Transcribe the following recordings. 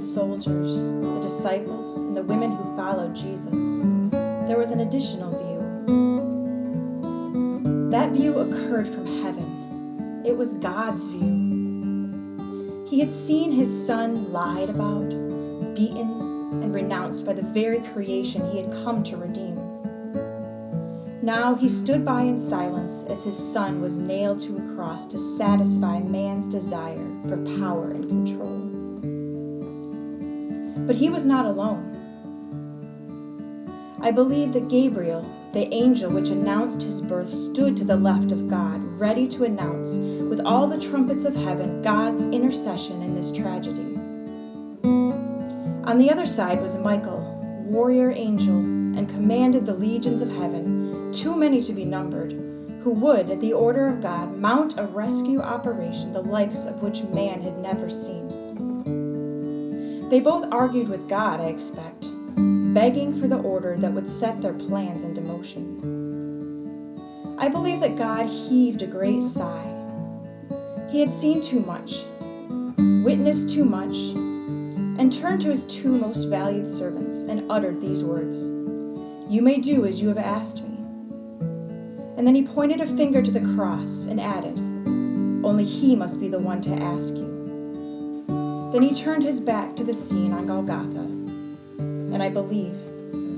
soldiers, the disciples, and the women who followed Jesus, there was an additional view. That view occurred from heaven. It was God's view. He had seen his son lied about, beaten, and renounced by the very creation he had come to redeem. Now he stood by in silence as his son was nailed to a cross to satisfy man's desire for power and control. But he was not alone. I believe that Gabriel, the angel which announced his birth, stood to the left of God, ready to announce, with all the trumpets of heaven, God's intercession in this tragedy. On the other side was Michael, warrior angel, and commanded the legions of heaven, too many to be numbered, who would, at the order of God, mount a rescue operation the likes of which man had never seen. They both argued with God, I expect, begging for the order that would set their plans into motion. I believe that God heaved a great sigh. He had seen too much, witnessed too much, and turned to his two most valued servants and uttered these words, "You may do as you have asked me." And then he pointed a finger to the cross and added, "Only he must be the one to ask you." Then he turned his back to the scene on Golgotha, and I believe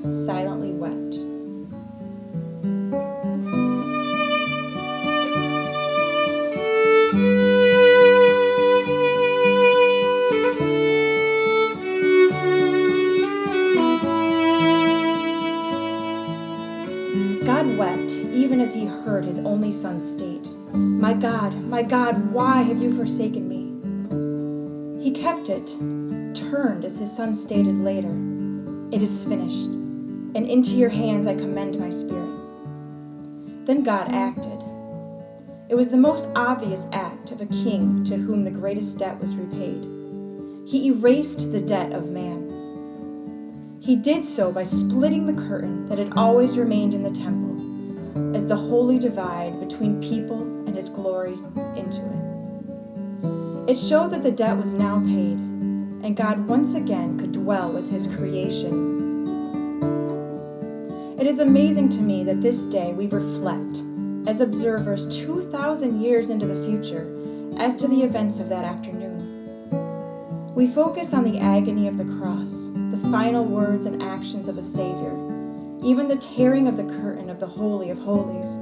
silently wept. God wept even as he heard his only son state, my God, why have you forsaken me?" He kept it, turned as his son stated later, "It is finished, and into your hands I commend my spirit." Then God acted. It was the most obvious act of a king to whom the greatest debt was repaid. He erased the debt of man. He did so by splitting the curtain that had always remained in the temple, as the holy divide between people and his glory into it. It showed that the debt was now paid, and God once again could dwell with his creation. It is amazing to me that this day we reflect, as observers 2,000 years into the future, as to the events of that afternoon. We focus on the agony of the cross, the final words and actions of a Savior, even the tearing of the curtain of the Holy of Holies.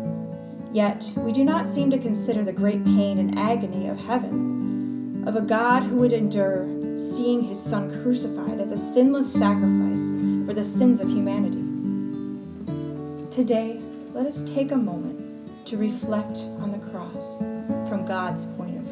Yet, we do not seem to consider the great pain and agony of heaven, of a God who would endure seeing his Son crucified as a sinless sacrifice for the sins of humanity. Today, let us take a moment to reflect on the cross from God's point of view.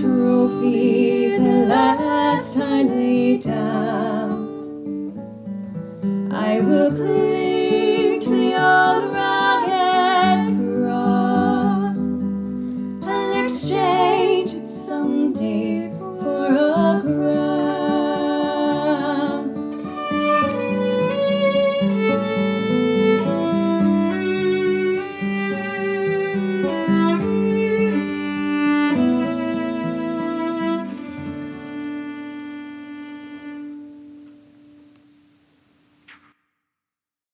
Trophies at last I lay down, I will cling